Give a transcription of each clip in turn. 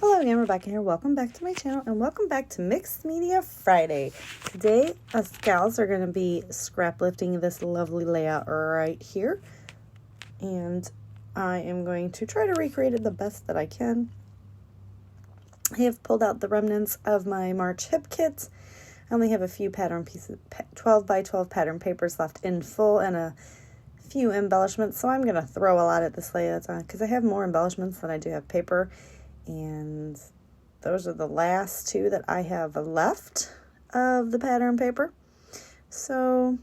Hello again, Rebecca here. Welcome back to my channel and welcome back to Mixed Media Friday. Today, us gals are going to be scrap lifting this lovely layout right here. And I am going to try to recreate it the best that I can. I have pulled out the remnants of my March hip kit. I only have a few pattern pieces, 12 by 12 pattern papers left in full and a few embellishments. So I'm going to throw a lot at this layout because I have more embellishments than I do have paper. And those are the last two that I have left of the pattern paper. So,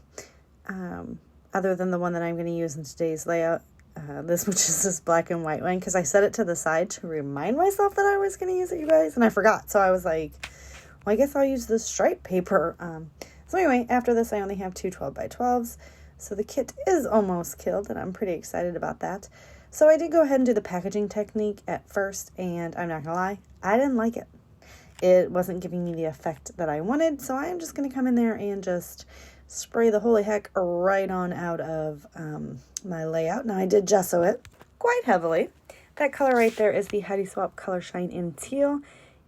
other than the one that I'm going to use in today's layout, which is this black and white one, because I set it to the side to remind myself that I was going to use it, you guys, and I forgot. So I was like, well, I guess I'll use the stripe paper. So anyway, after this, I only have two 12 by 12s. So the kit is almost killed, and I'm pretty excited about that. So I did go ahead and do the packaging technique at first, and I'm not gonna lie, I didn't like it. It wasn't giving me the effect that I wanted, so I'm just gonna come in there and just spray the holy heck right on out of my layout. Now I did gesso it quite heavily. That color right there is the Heidi Swap Color Shine in Teal,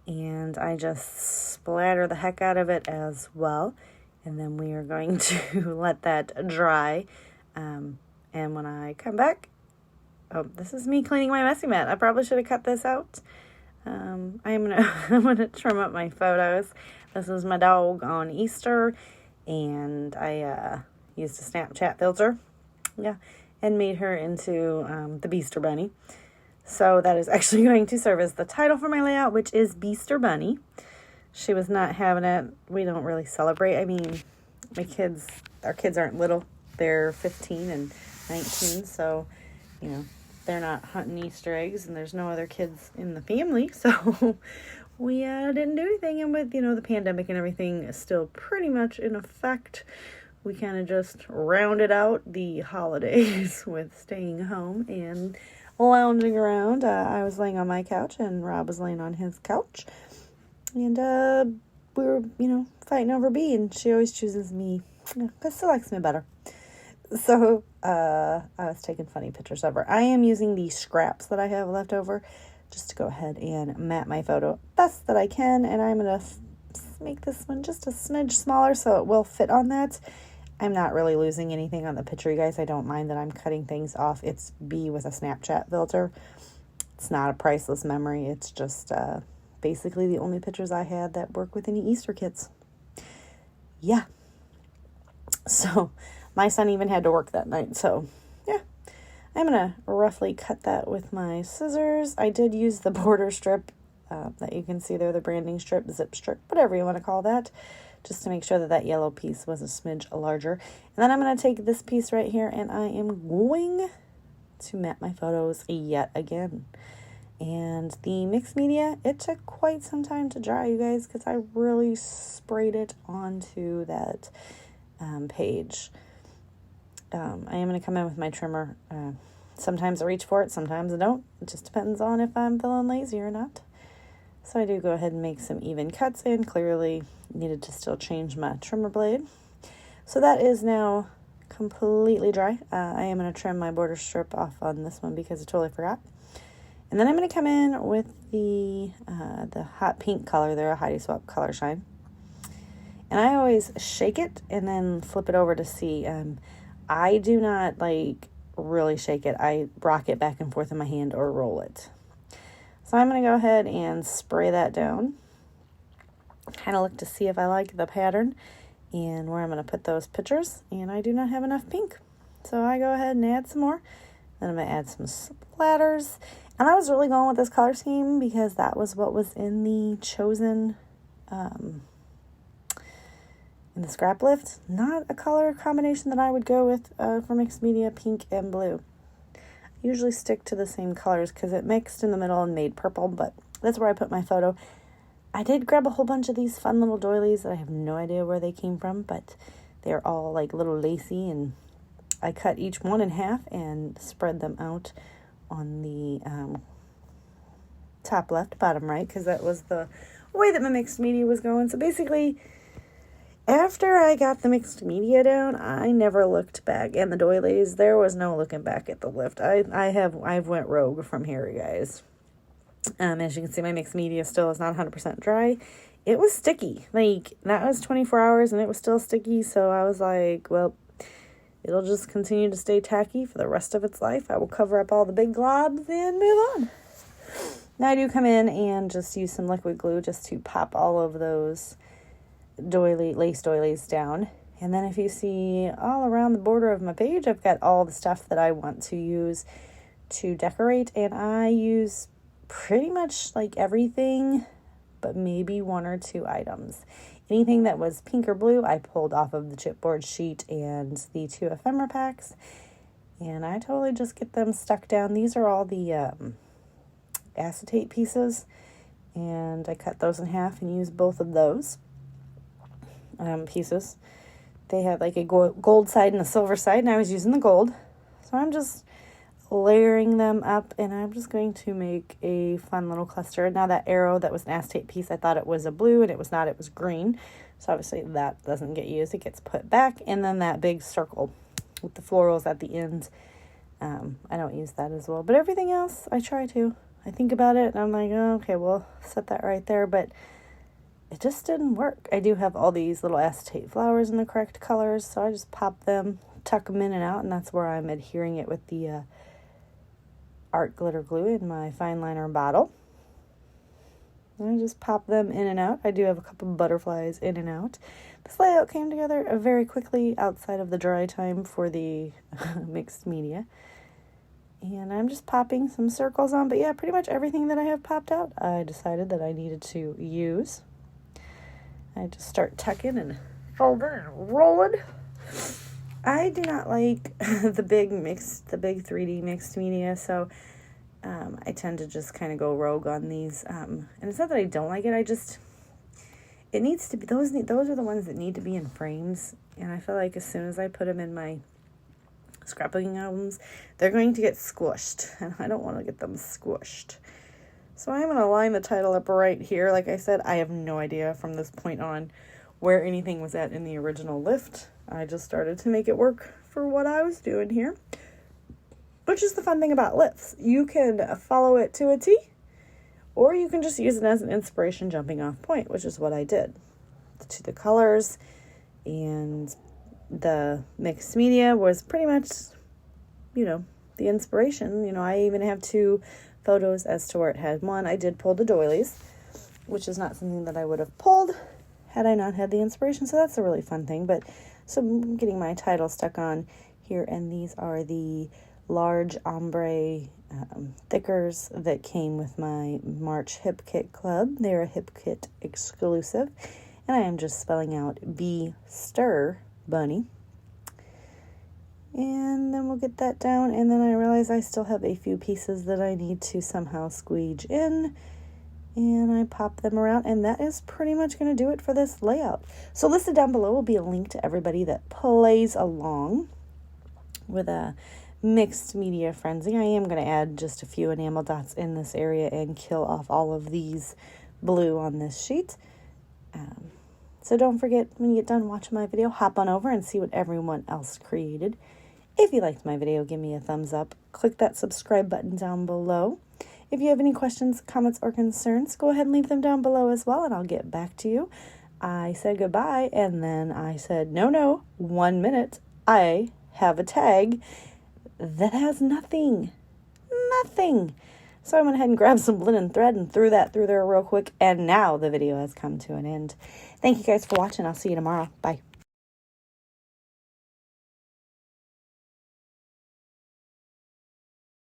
and I just splatter the heck out of it as well. And then we are going to let that dry, and when I come back, oh, this is me cleaning my messy mat. I probably should have cut this out. I'm gonna trim up my photos. This is my dog on Easter, and I used a Snapchat filter, and made her into the Beaster Bunny. So that is actually going to serve as the title for my layout, which is Beaster Bunny. She was not having it. We don't really celebrate. I mean, our kids aren't little. They're 15 and 19, so you know, they're not hunting Easter eggs, and there's no other kids in the family, so we didn't do anything. And with, the pandemic and everything is still pretty much in effect, we kind of just rounded out the holidays with staying home and lounging around. I was laying on my couch, and Rob was laying on his couch, and we were, fighting over B, and she always chooses me, because she likes me better. So, I was taking funny pictures of her. I am using the scraps that I have left over just to go ahead and map my photo best that I can. And I'm going to make this one just a smidge smaller so it will fit on that. I'm not really losing anything on the picture, you guys. I don't mind that I'm cutting things off. It's B with a Snapchat filter. It's not a priceless memory. It's just basically the only pictures I had that work with any Easter kits. Yeah. So my son even had to work that night, so yeah. I'm going to roughly cut that with my scissors. I did use the border strip that you can see there, the branding strip, zip strip, whatever you want to call that, just to make sure that that yellow piece was a smidge larger. And then I'm going to take this piece right here, and I am going to map my photos yet again. And the mixed media, it took quite some time to dry, you guys, because I really sprayed it onto that page. I am going to come in with my trimmer. Sometimes I reach for it, sometimes I don't. It just depends on if I'm feeling lazy or not. So I do go ahead and make some even cuts in. Clearly needed to still change my trimmer blade. So that is now completely dry. I am going to trim my border strip off on this one because I totally forgot. And then I'm going to come in with the hot pink color there, a Heidi Swap Color Shine. And I always shake it and then flip it over to see. I do not really shake it. I rock it back and forth in my hand or roll it. So I'm going to go ahead and spray that down. Kind of look to see if I like the pattern and where I'm going to put those pictures. And I do not have enough pink. So I go ahead and add some more. Then I'm going to add some splatters. And I was really going with this color scheme because that was what was in the chosen in the scrap lift. Not a color combination that I would go with for mixed media, pink and blue. I usually stick to the same colors because it mixed in the middle and made purple, but that's where I put my photo. I did grab a whole bunch of these fun little doilies that I have no idea where they came from, but they're all little lacy, and I cut each one in half and spread them out on the top left, bottom right, because that was the way that my mixed media was going. So basically, after I got the mixed media down, I never looked back. And the doilies, there was no looking back at the lift. I've went rogue from here, you guys. As you can see, my mixed media still is not 100% dry. It was sticky. Like, that was 24 hours and it was still sticky. So I was like, well, it'll just continue to stay tacky for the rest of its life. I will cover up all the big globs and move on. Now I do come in and just use some liquid glue just to pop all of those lace doilies down. And then if you see all around the border of my page, I've got all the stuff that I want to use to decorate. And I use pretty much like everything, but maybe 1 or 2 items. Anything that was pink or blue, I pulled off of the chipboard sheet and the 2 ephemera packs. And I totally just get them stuck down. These are all the acetate pieces. And I cut those in half and use both of those pieces. They had like a gold side and a silver side, and I was using the gold. So I'm just layering them up, and I'm just going to make a fun little cluster. Now that arrow that was an acetate piece, I thought it was a blue, and it was not. It was green. So obviously that doesn't get used. It gets put back. And then that big circle with the florals at the end, I don't use that as well. But everything else, I try to. I think about it, and I'm like, oh, okay, well, set that right there. But it just didn't work. I do have all these little acetate flowers in the correct colors, so I just pop them, tuck them in and out, and that's where I'm adhering it with the art glitter glue in my fine liner bottle. And I just pop them in and out. I do have a couple of butterflies in and out. This layout came together very quickly outside of the dry time for the mixed media. And I'm just popping some circles on, but yeah, pretty much everything that I have popped out, I decided that I needed to use. I just start tucking and folding and rolling. I do not like the big 3D mixed media, so I tend to just kind of go rogue on these. And it's not that I don't like it, it needs to be, those are the ones that need to be in frames, and I feel like as soon as I put them in my scrapbooking albums, they're going to get squished, and I don't want to get them squished. So I'm going to line the title up right here. Like I said, I have no idea from this point on where anything was at in the original lift. I just started to make it work for what I was doing here, which is the fun thing about lifts. You can follow it to a T, or you can just use it as an inspiration jumping off point, which is what I did. To the colors, and the mixed media was pretty much, the inspiration. I even have 2 photos as to where it had. One, I did pull the doilies, which is not something that I would have pulled had I not had the inspiration. So that's a really fun thing. But so I'm getting my title stuck on here, and these are the large ombre thickers that came with my March Hip Kit Club. They're a Hip Kit exclusive, and I am just spelling out Be Stir Bunny. And then we'll get that down, and then I realize I still have a few pieces that I need to somehow squeege in, and I pop them around, and that is pretty much going to do it for this layout. So listed down below will be a link to everybody that plays along with a mixed media frenzy. I am going to add just a few enamel dots in this area and kill off all of these blue on this sheet. So don't forget, when you get done watching my video, hop on over and see what everyone else created. If you liked my video, give me a thumbs up. Click that subscribe button down below. If you have any questions, comments, or concerns, go ahead and leave them down below as well, and I'll get back to you. I said goodbye, and then I said, no, 1 minute. I have a tag that has nothing. So I went ahead and grabbed some linen thread and threw that through there real quick, and now the video has come to an end. Thank you guys for watching. I'll see you tomorrow. Bye.